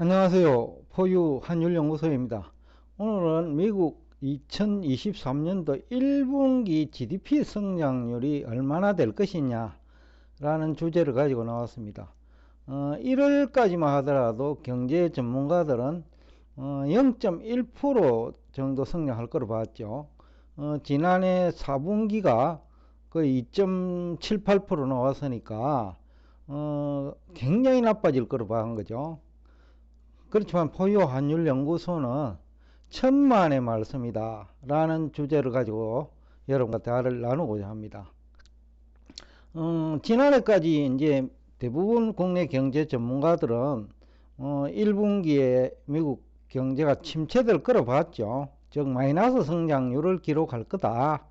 안녕하세요. 포유 한율연구소입니다. 오늘은 미국 2023년도 1분기 GDP 성장률이 얼마나 될 것이냐 라는 주제를 가지고 나왔습니다. 1월까지만 하더라도 경제 전문가들은 0.1% 정도 성장할 거로 봤죠. 지난해 4분기가 거의 2.78% 나왔으니까 굉장히 나빠질 거로 본 거죠. 그렇지만 포유 환율 연구소는 천만의 말씀이다 라는 주제를 가지고 여러분과 대화를 나누고자 합니다. 지난해까지 이제 대부분 국내 경제 전문가들은 1분기에 미국 경제가 침체될 거로 봤죠. 즉 마이너스 성장률을 기록할 거다.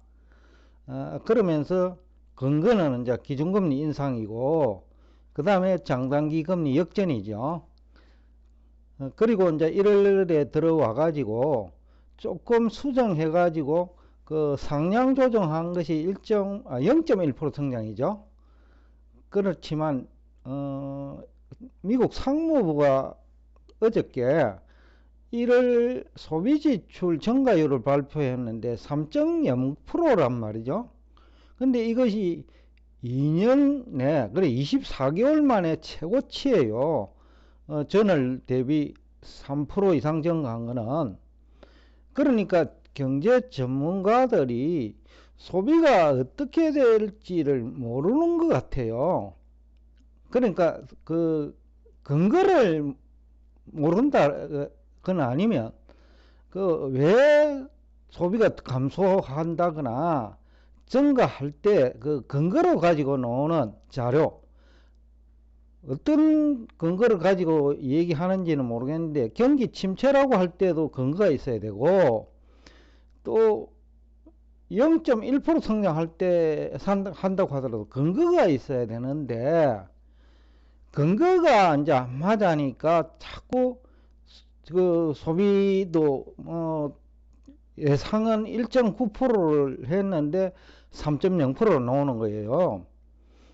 그러면서 근거는 이제 기준금리 인상이고 그 다음에 장단기 금리 역전이죠. 그리고 이제 1월에 들어와 가지고 조금 수정해 가지고 그 상향 조정한 것이 0.1% 성장이죠. 그렇지만 미국 상무부가 어저께 1월 소비지출 증가율을 발표했는데 3.0%란 말이죠. 근데 이것이 2년 내, 그래 24개월 만에 최고치예요. 전월 대비 3% 이상 증가한 거는. 그러니까 경제 전문가들이 소비가 어떻게 될지를 모르는 것 같아요. 그러니까 그 근거를 모른다 그건 아니면 그 왜 소비가 감소한다거나 증가할 때 그 근거로 가지고 나오는 자료, 어떤 근거를 가지고 얘기하는지는 모르겠는데 경기 침체라고 할 때도 근거가 있어야 되고 또 0.1% 성장할 때 한다고 하더라도 근거가 있어야 되는데 근거가 이제 안 맞으니까 자꾸 그 소비도 예상은 1.9%를 했는데 3.0%로 나오는 거예요.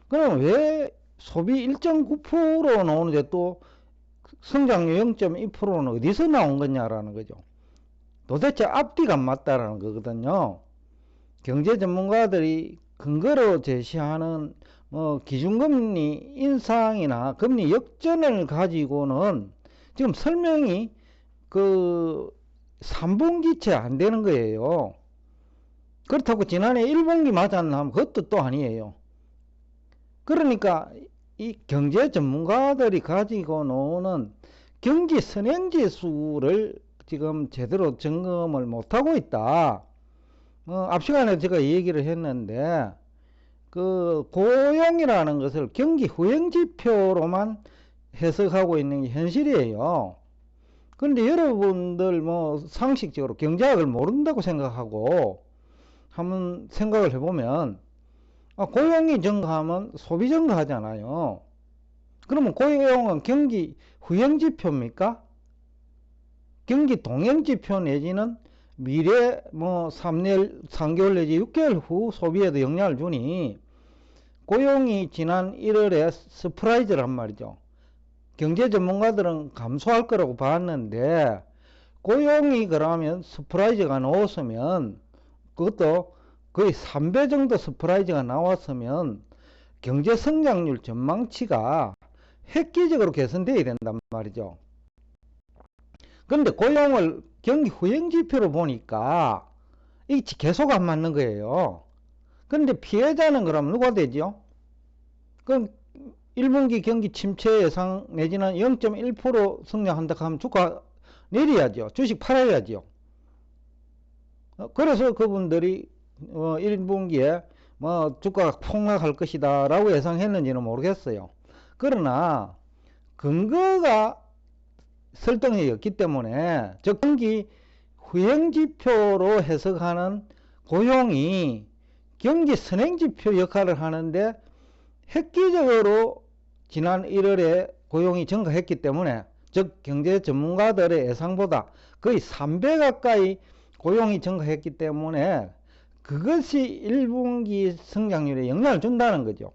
그럼 왜 소비 1.9% 나오는데 또 성장률 0.2%는 어디서 나온 거냐라는 거죠. 도대체 앞뒤가 안 맞다라는 거거든요. 경제 전문가들이 근거로 제시하는 기준금리 인상이나 금리 역전을 가지고는 지금 설명이 그 3분기채 안 되는 거예요. 그렇다고 지난해 1분기 맞았나 하면 그것도 또 아니에요. 그러니까 이 경제 전문가들이 가지고 노는 경기 선행지수를 지금 제대로 점검을 못하고 있다. 앞 시간에 제가 얘기를 했는데 그 고용이라는 것을 경기 후행지표로만 해석하고 있는 게 현실이에요. 그런데 여러분들 상식적으로 경제학을 모른다고 생각하고 한번 생각을 해보면 고용이 증가하면 소비 증가하잖아요. 그러면 고용은 경기 후행지표입니까? 경기 동행지표 내지는 미래 3개월 내지 6개월 후 소비에도 영향을 주니 고용이 지난 1월에 서프라이즈란 말이죠. 경제 전문가들은 감소할 거라고 봤는데 고용이 그러면 서프라이즈가 나왔으면 그것도 거의 3배 정도 서프라이즈가 나왔으면 경제 성장률 전망치가 획기적으로 개선되어야 된단 말이죠. 그런데 고용을 경기 후행지표로 보니까 이 계속 안 맞는 거예요. 그런데 피해자는 그럼 누가 되죠? 그럼 1분기 경기 침체 예상 내지는 0.1% 성장한다 하면 주가 내려야죠. 주식 팔아야죠. 그래서 그분들이 1분기에 주가가 폭락할 것이다 라고 예상했는지는 모르겠어요. 그러나 근거가 설득력이 없기 때문에 즉 경기 후행지표로 해석하는 고용이 경기 선행지표 역할을 하는데 획기적으로 지난 1월에 고용이 증가했기 때문에 즉 경제 전문가들의 예상보다 거의 3배 가까이 고용이 증가했기 때문에 그것이 1분기 성장률에 영향을 준다는 거죠.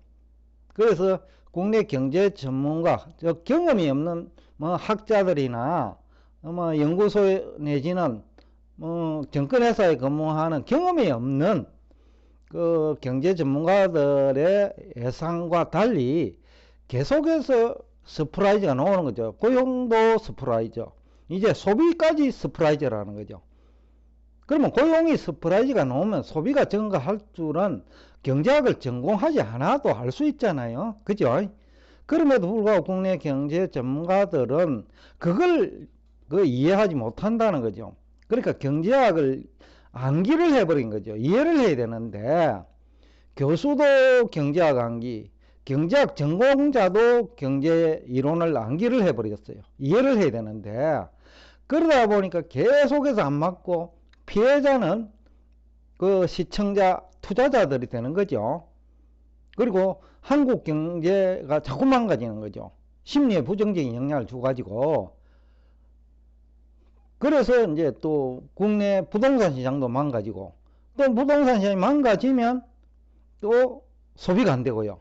그래서 국내 경제 전문가, 즉 경험이 없는 뭐 학자들이나 뭐 연구소 내지는 뭐 정권회사에 근무하는 경험이 없는 그 경제 전문가들의 예상과 달리 계속해서 서프라이즈가 나오는 거죠. 고용도 서프라이즈, 이제 소비까지 서프라이즈라는 거죠. 그러면 고용이 서프라이즈가 나오면 소비가 증가할 줄은 경제학을 전공하지 않아도 알 수 있잖아요. 그죠? 그럼에도 불구하고 국내 경제 전문가들은 그걸 이해하지 못한다는 거죠. 그러니까 경제학을 암기를 해버린 거죠. 이해를 해야 되는데 교수도 경제학 암기, 경제학 전공자도 경제 이론을 암기를 해버렸어요. 이해를 해야 되는데 그러다 보니까 계속해서 안 맞고 피해자는 그 시청자, 투자자들이 되는 거죠. 그리고 한국 경제가 자꾸 망가지는 거죠. 심리에 부정적인 영향을 줘가지고. 그래서 이제 또 국내 부동산 시장도 망가지고, 또 부동산 시장이 망가지면 또 소비가 안 되고요.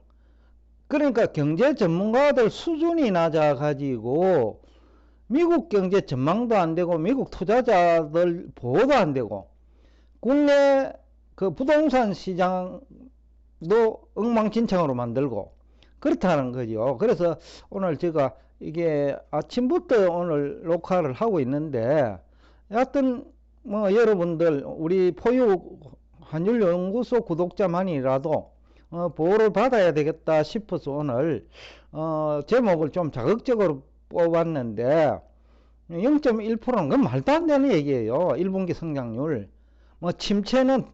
그러니까 경제 전문가들 수준이 낮아가지고 미국 경제 전망도 안 되고 미국 투자자들 보호도 안 되고 국내 그 부동산 시장도 엉망진창으로 만들고 그렇다는 거죠. 그래서 오늘 제가 이게 아침부터 오늘 녹화를 하고 있는데 여하튼 뭐 여러분들 우리 포유 환율연구소 구독자만이라도 보호를 받아야 되겠다 싶어서 오늘 제목을 좀 자극적으로 뽑았는데 0.1%는 그건 말도 안 되는 얘기예요. 1분기 성장률 뭐 침체는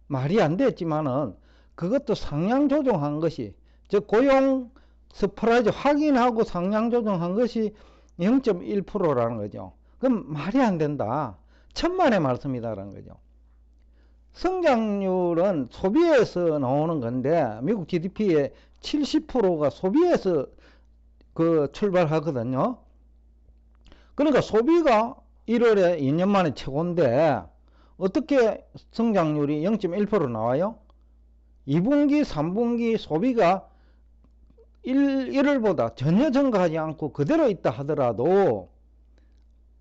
말이 안 됐지만은 그것도 상향 조정한 것이, 즉 고용 서프라이즈 확인하고 상향 조정한 것이 0.1%라는 거죠. 그럼 말이 안 된다. 천만의 말씀이다라는 거죠. 성장률은 소비에서 나오는 건데 미국 GDP의 70%가 소비에서 출발하거든요. 그러니까 소비가 1월에 2년 만에 최고인데 어떻게 성장률이 0.1% 나와요? 2분기, 3분기 소비가 1월보다 전혀 증가하지 않고 그대로 있다 하더라도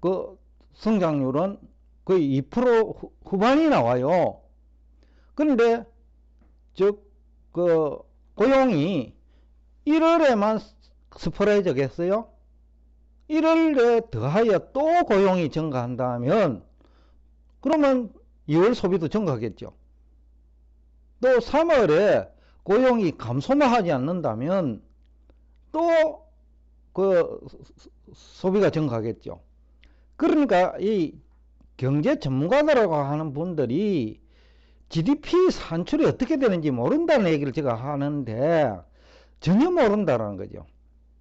그 성장률은 거의 2% 후반이 나와요. 그런데 즉 고용이 1월에만 서프라이즈겠어요? 1월에 더하여 또 고용이 증가한다면 그러면 2월 소비도 증가하겠죠. 또 3월에 고용이 감소만 하지 않는다면 또 소비가 증가하겠죠. 그러니까 이 경제 전문가들이라고 하는 분들이 GDP 산출이 어떻게 되는지 모른다는 얘기를 제가 하는데 전혀 모른다는 거죠.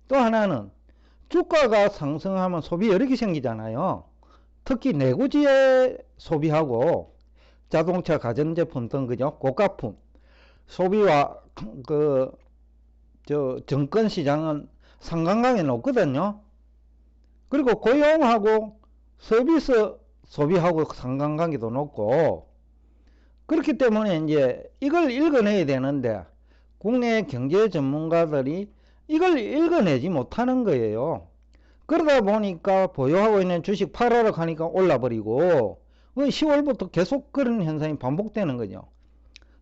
또 하나는 주가가 상승하면 소비 여력이 생기잖아요. 특히 내구재 소비하고 자동차, 가전제품 등 그죠? 고가품 소비와 정권 시장은 상관관계 높거든요. 그리고 고용하고 서비스 소비하고 상관관계도 높고 그렇기 때문에 이제 이걸 읽어내야 되는데 국내 경제 전문가들이 이걸 읽어내지 못하는 거예요. 그러다 보니까 보유하고 있는 주식 팔아라 하니까 올라버리고 10월부터 계속 그런 현상이 반복되는 거죠.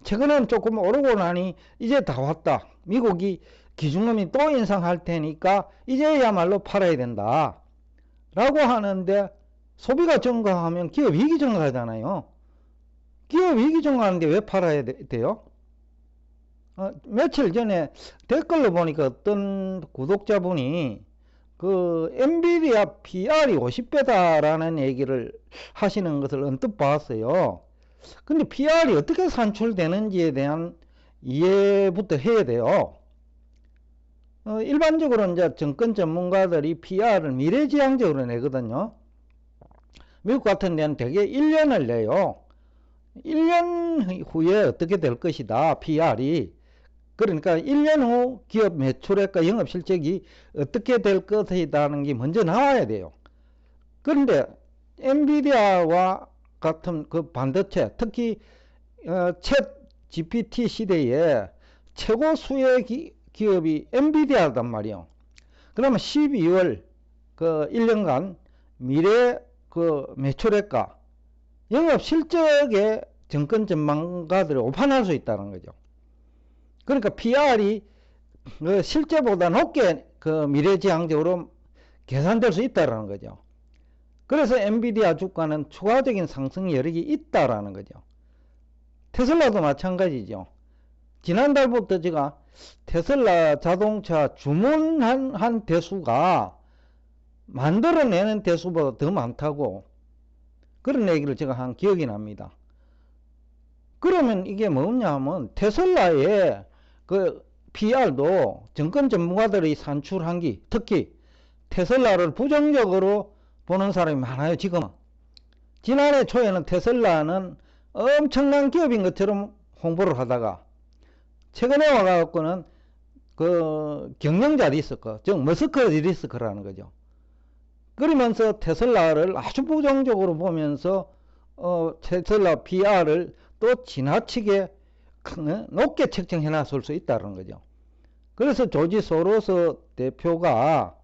최근엔 조금 오르고 나니 이제 다 왔다. 미국이 기준금리 또 인상할 테니까 이제야말로 팔아야 된다. 라고 하는데 소비가 증가하면 기업 이익이 증가하잖아요. 기업 이익이 증가하는데 왜 팔아야 돼요? 며칠 전에 댓글로 보니까 어떤 구독자분이 엔비디아 PR이 50배다라는 얘기를 하시는 것을 언뜻 봤어요. 근데 PR이 어떻게 산출되는지에 대한 이해부터 해야 돼요. 일반적으로 이제 정권 전문가들이 PR을 미래지향적으로 내거든요. 미국 같은 데는 대개 1년을 내요. 1년 후에 어떻게 될 것이다, PR이. 그러니까 1년 후 기업 매출액과 영업실적이 어떻게 될 것이라는 게 먼저 나와야 돼요. 그런데 엔비디아와 같은 반도체, 특히 챗 GPT 시대에 최고 수혜 기업이 엔비디아단 말이에요. 그러면 12월 그 1년간 미래 그 매출액과 영업 실적에 정권 전망가들이 오판할 수 있다는 거죠. 그러니까 PR이 그 실제보다 높게 그 미래지향적으로 계산될 수 있다는 거죠. 그래서 엔비디아 주가는 추가적인 상승 여력이 있다라는 거죠. 테슬라도 마찬가지죠. 지난달부터 제가 테슬라 자동차 주문한 대수가 만들어내는 대수보다 더 많다고 그런 얘기를 제가 한 기억이 납니다. 그러면 이게 뭐냐 하면 테슬라의 그 PR도 정권 전문가들이 산출한 게 특히 테슬라를 부정적으로 보는 사람이 많아요. 지금은. 지난해 초에는 테슬라는 엄청난 기업인 것처럼 홍보를 하다가 최근에 와갖고는 그 경영자 리스크, 즉 머스크 리스크라는 거죠. 그러면서 테슬라를 아주 부정적으로 보면서 테슬라 PR을 또 지나치게 높게 책정해 놨을 수 있다는 거죠. 그래서 조지 소로스 대표가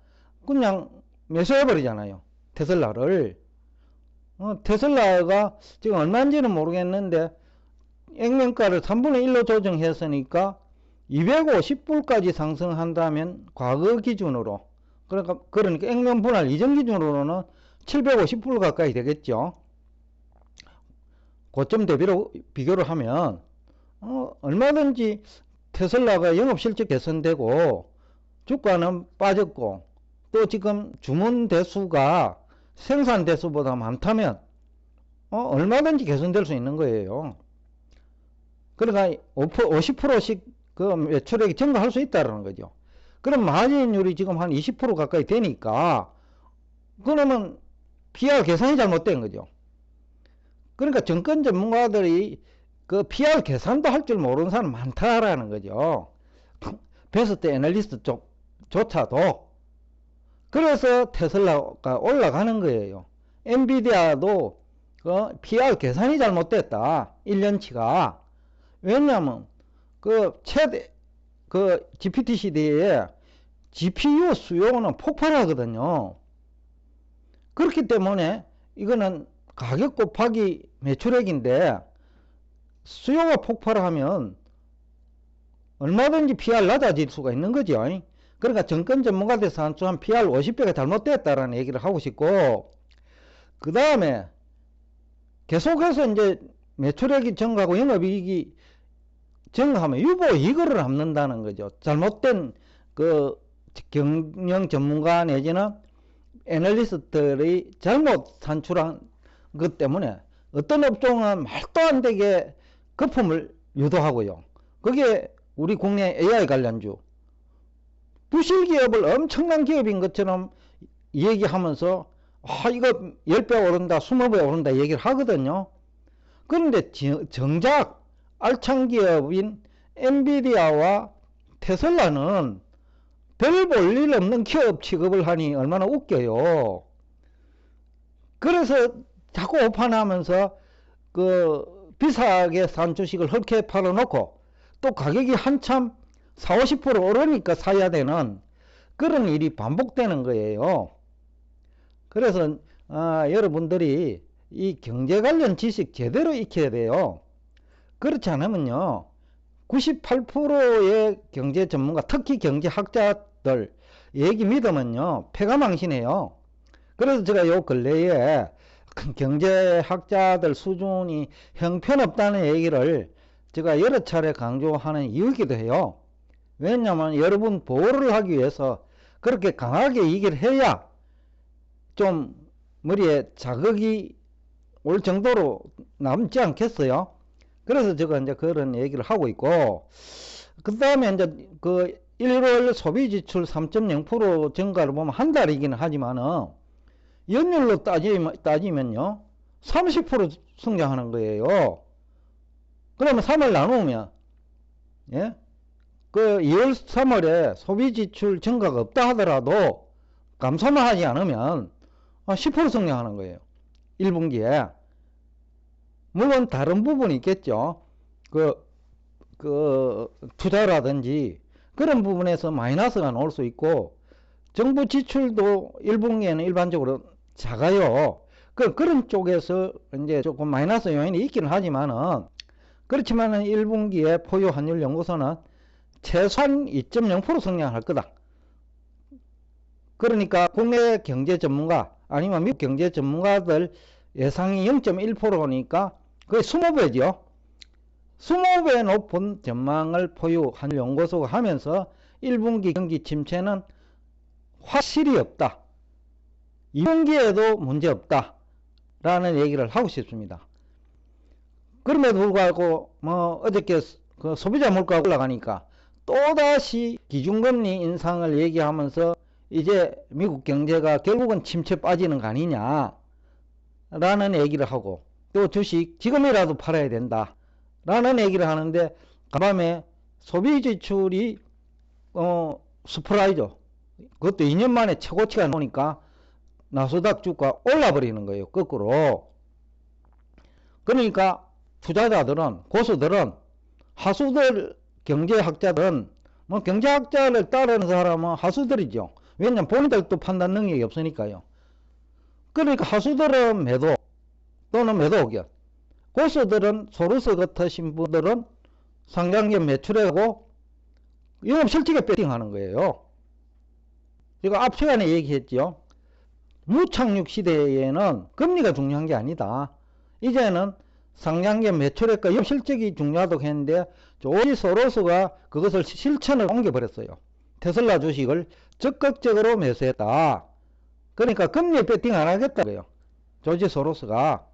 그냥 매수해 버리잖아요. 테슬라를. 테슬라가 지금 얼마인지는 모르겠는데 액면가를 3분의 1로 조정했으니까 250불까지 상승한다면 과거 기준으로 그러니까 액면 분할 이전 기준으로는 750불 가까이 되겠죠. 고점 대비로 비교를 하면 얼마든지 테슬라가 영업실적 개선되고 주가는 빠졌고 또 지금 주문 대수가 생산 대수보다 많다면 얼마든지 개선될 수 있는 거예요. 그러니까 50%씩 그 매출액이 증가할 수 있다는 거죠. 그럼 마진율이 지금 한 20% 가까이 되니까 그러면 PR 계산이 잘못된 거죠. 그러니까 정권 전문가들이 그 PR 계산도 할 줄 모르는 사람 많다라는 거죠. 베스트 애널리스트 조차도. 그래서 테슬라가 올라가는 거예요. 엔비디아도 그 PR 계산이 잘못됐다. 1년치가. 왜냐면 그 최대 그 GPT 시대에 GPU 수요는 폭발하거든요. 그렇기 때문에 이거는 가격 곱하기 매출액인데 수요가 폭발하면 얼마든지 PR 낮아질 수가 있는 거죠. 그러니까 정권 전문가들 산출한 PR 50배가 잘못됐다라는 얘기를 하고 싶고, 그 다음에 계속해서 이제 매출액이 증가하고 영업이익이 증가하면 유보이익을 남는다는 거죠. 잘못된 그 경영 전문가 내지는 애널리스트들이 잘못 산출한 것 때문에 어떤 업종은 말도 안 되게 거품을 유도하고요. 그게 우리 국내 AI 관련주. 부실 기업을 엄청난 기업인 것처럼 얘기하면서 이거 10배 오른다, 20배 오른다 얘기를 하거든요. 그런데 정작 알찬 기업인 엔비디아와 테슬라는 별 볼 일 없는 기업 취급을 하니 얼마나 웃겨요. 그래서 자꾸 오판하면서 그 비싸게 산 주식을 헐게 팔아놓고 또 가격이 한참 40-50% 오르니까 사야 되는 그런 일이 반복되는 거예요. 그래서 여러분들이 이 경제 관련 지식 제대로 익혀야 돼요. 그렇지 않으면요 98%의 경제 전문가, 특히 경제학자들 얘기 믿으면요 패가망신해요. 그래서 제가 요 근래에 경제학자들 수준이 형편없다는 얘기를 제가 여러 차례 강조하는 이유이기도 해요. 왜냐하면 여러분 보호를 하기 위해서 그렇게 강하게 얘기를 해야 좀 머리에 자극이 올 정도로 남지 않겠어요? 그래서 제가 이제 그런 얘기를 하고 있고, 그 다음에 이제 그 1월 소비 지출 3.0% 증가를 보면 한 달이기는 하지만은 연율로 따지면요 30% 성장하는 거예요. 그러면 3월 나누면 예? 그 2월 3월에 소비 지출 증가가 없다 하더라도 감소만 하지 않으면 10% 성장하는 거예요. 1분기에. 물론 다른 부분이 있겠죠. 그 투자라든지 그런 부분에서 마이너스가 나올 수 있고, 정부 지출도 1분기에는 일반적으로 작아요. 그런 쪽에서 이제 조금 마이너스 요인이 있기는 하지만은, 그렇지만은 1분기에 포유 환율 연구소는 최소한 2.0% 성장할 거다. 그러니까 국내 경제 전문가 아니면 미국 경제 전문가들 예상이 0.1%니까 거의 20배죠. 20배 높은 전망을 포유 환율 연구소가 하면서 1분기 경기 침체는 확실히 없다. 2분기에도 문제 없다. 라는 얘기를 하고 싶습니다. 그럼에도 불구하고 어저께 그 소비자 물가가 올라가니까 또다시 기준금리 인상을 얘기하면서 이제 미국 경제가 결국은 침체 빠지는 거 아니냐 라는 얘기를 하고, 또 주식 지금이라도 팔아야 된다 라는 얘기를 하는데, 간밤에 소비 지출이 스프라이저, 그것도 2년 만에 최고치가 나오니까 나스닥 주가 올라 버리는 거예요, 거꾸로. 그러니까 투자자들은, 고수들은, 하수들, 경제학자들은, 경제학자를 따르는 사람은 하수들이죠. 왜냐면 본인들도 판단 능력이 없으니까요. 그러니까 하수들은 매도 또는 매도 의견, 고수들은, 소르스 같으신 분들은 상장점 매출하고 영업실적에 배팅하는 거예요. 제가 앞 시간에 얘기했죠. 무착륙 시대에는 금리가 중요한 게 아니다. 이제는 상장점 매출액과 영업실적이 중요하다고 했는데, 조지 소로스가 그것을 실천을 옮겨버렸어요. 테슬라 주식을 적극적으로 매수했다. 그러니까 금리에 배팅 안 하겠다고요. 조지 소로스가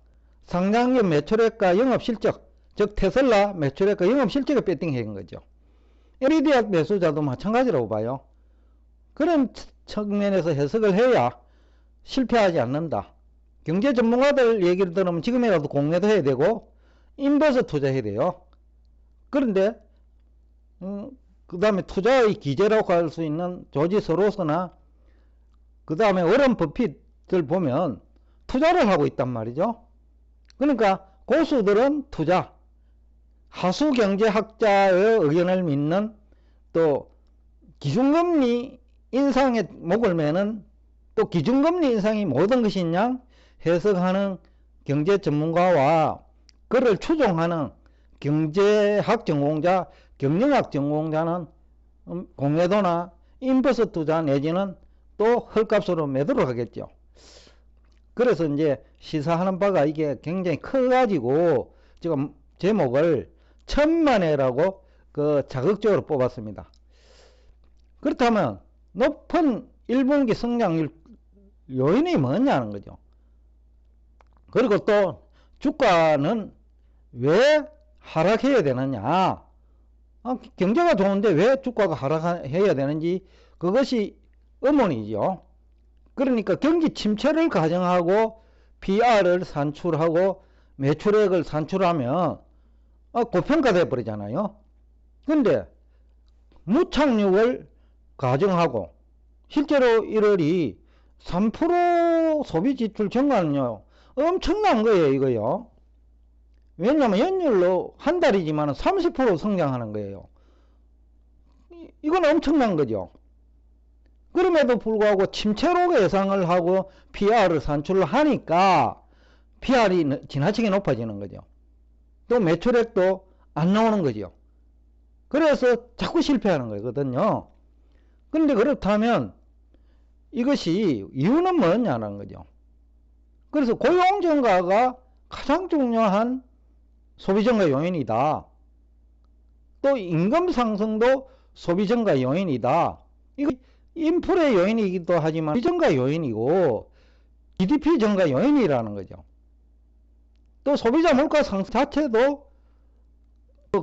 상장점 매출액과 영업실적, 즉 테슬라 매출액과 영업실적에 배팅한 거죠. 에리디아 매수자도 마찬가지라고 봐요. 그런 측면에서 해석을 해야 실패하지 않는다. 경제 전문가들 얘기를 들으면 지금이라도 공매도 해야 되고 인버스 투자해야 돼요. 그런데 그 다음에 투자의 기재라고 할 수 있는 조지 소로스나 그 다음에 워런 버핏들 보면 투자를 하고 있단 말이죠. 그러니까 고수들은 투자, 하수경제학자의 의견을 믿는, 또 기준금리 인상에 목을 매는, 또 기준금리 인상이 모든 것이냐 해석하는 경제 전문가와 그를 추종하는 경제학 전공자, 경영학 전공자는 공매도나 인버스 투자 내지는 또 헐값으로 매도를 하겠죠. 그래서 이제 시사하는 바가 이게 굉장히 커가지고 지금 제목을 천만회라고 자극적으로 뽑았습니다. 그렇다면 높은 1분기 성장률 요인이 뭐냐는 거죠. 그리고 또 주가는 왜 하락해야 되느냐, 경제가 좋은데 왜 주가가 하락해야 되는지, 그것이 의문이죠. 그러니까 경기 침체를 가정하고 PR을 산출하고 매출액을 산출하면 고평가돼 버리잖아요. 근데 무착륙을 가정하고 실제로 1월이 3% 소비 지출 증가는요 엄청난 거예요, 이거요. 왜냐면 연율로 한 달이지만 30% 성장하는 거예요. 이건 엄청난 거죠. 그럼에도 불구하고 침체로 예상을 하고 PR을 산출을 하니까 PR이 지나치게 높아지는 거죠. 또 매출액도 안 나오는 거죠. 그래서 자꾸 실패하는 거거든요. 그런데 그렇다면 이것이 이유는 뭐냐는 거죠. 그래서 고용 증가가 가장 중요한 소비 증가 요인이다. 또 임금 상승도 소비 증가 요인이다. 이거 인플레 요인이기도 하지만 소비 증가 요인이고 GDP 증가 요인이라는 거죠. 또 소비자 물가 상승 자체도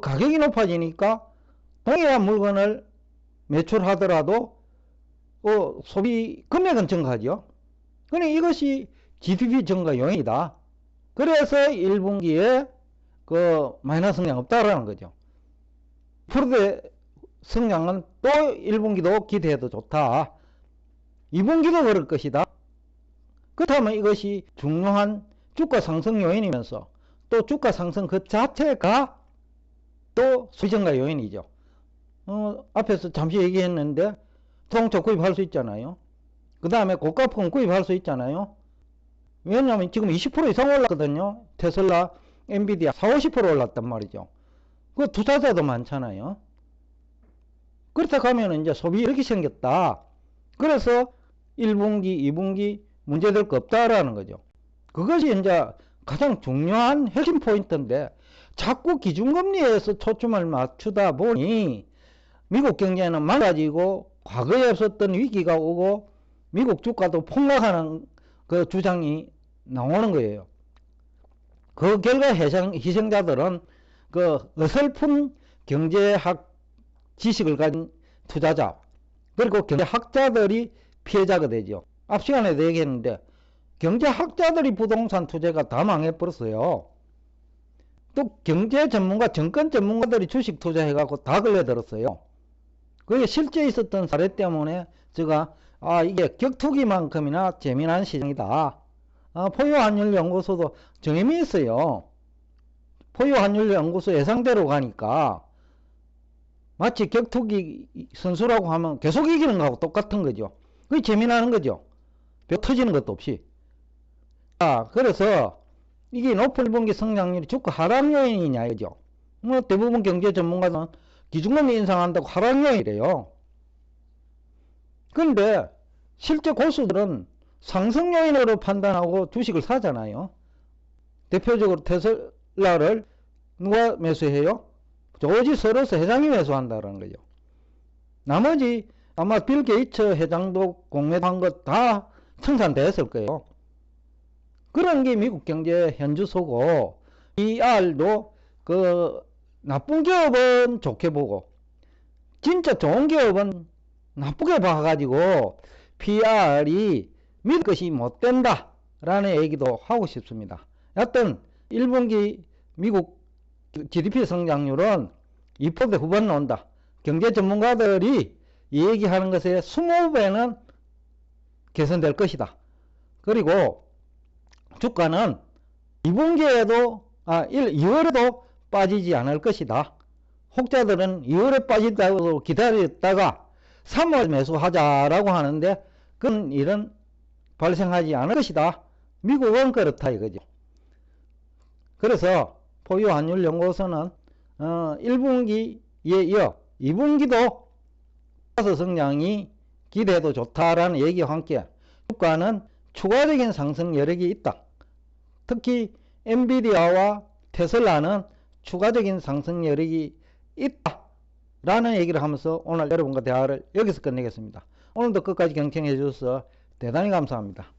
가격이 높아지니까 동일한 물건을 매출하더라도 소비 금액은 증가하죠. 그러니까 이것이 GDP 증가 요인이다. 그래서 1분기에 마이너스 성장 없다라는 거죠. 프로의 성장은 또 1분기도 기대해도 좋다. 2분기도 그럴 것이다. 그렇다면 이것이 중요한 주가 상승 요인이면서 또 주가 상승 그 자체가 또 소비 증가 요인이죠. 앞에서 잠시 얘기했는데 자동차 구입할 수 있잖아요. 그 다음에 고가폰 구입할 수 있잖아요. 왜냐하면 지금 20% 이상 올랐거든요. 테슬라, 엔비디아 40, 50% 올랐단 말이죠. 그 투자자도 많잖아요. 그렇다 하면 이제 소비 이렇게 생겼다. 그래서 1분기, 2분기 문제될 거 없다라는 거죠. 그것이 이제 가장 중요한 핵심 포인트인데 자꾸 기준금리에서 초점을 맞추다 보니 미국 경제는 망가지고 과거에 없었던 위기가 오고 미국 주가도 폭락하는 그 주장이 나오는 거예요. 그 결과 희생자들은 그 어설픈 경제학 지식을 가진 투자자 그리고 경제학자들이 피해자가 되죠. 앞 시간에도 얘기했는데 경제학자들이 부동산 투자가 다 망해버렸어요. 또 경제 전문가, 정권 전문가들이 주식 투자해갖고 다 걸려들었어요. 그게 실제 있었던 사례 때문에 제가 이게 격투기만큼이나 재미난 시장이다. 포유환율연구소도 정의미 있어요. 포유환율연구소 예상대로 가니까 마치 격투기 선수라고 하면 계속 이기는 거하고 똑같은 거죠. 그게 재미나는 거죠. 배 터지는 것도 없이. 그래서 이게 높은 1분기 성장률이 주가 하락 요인이냐 이거죠. 뭐 대부분 경제 전문가는 기준금리 인상한다고 하락 요인이래요. 그런데 실제 고수들은 상승 요인으로 판단하고 주식을 사잖아요. 대표적으로 테슬라를 누가 매수해요? 조지 서로스 회장이 매수한다는 거죠. 나머지 아마 빌 게이츠 회장도 공매한 것 다 청산됐을 거예요. 그런 게 미국 경제 현주소고, PR도 그 나쁜 기업은 좋게 보고 진짜 좋은 기업은 나쁘게 봐가지고 PR이 믿을 것이 못 된다 라는 얘기도 하고 싶습니다. 여튼 1분기 미국 GDP 성장률은 2% 후반 나온다. 경제 전문가들이 얘기하는 것의 20배는 개선될 것이다. 그리고 주가는 2분기에도 2월에도 빠지지 않을 것이다. 혹자들은 2월에 빠진다고 기다렸다가 3월 매수하자라고 하는데 그런 일은 발생하지 않을 것이다. 미국은 그렇다 이거죠. 그래서 포유환율연구소는 1분기에 이어 2분기도 성장이 기대해도 좋다라는 얘기와 함께 주가는 추가적인 상승 여력이 있다. 특히 엔비디아와 테슬라는 추가적인 상승 여력이 있다 라는 얘기를 하면서 오늘 여러분과 대화를 여기서 끝내겠습니다. 오늘도 끝까지 경청해 주셔서 대단히 감사합니다.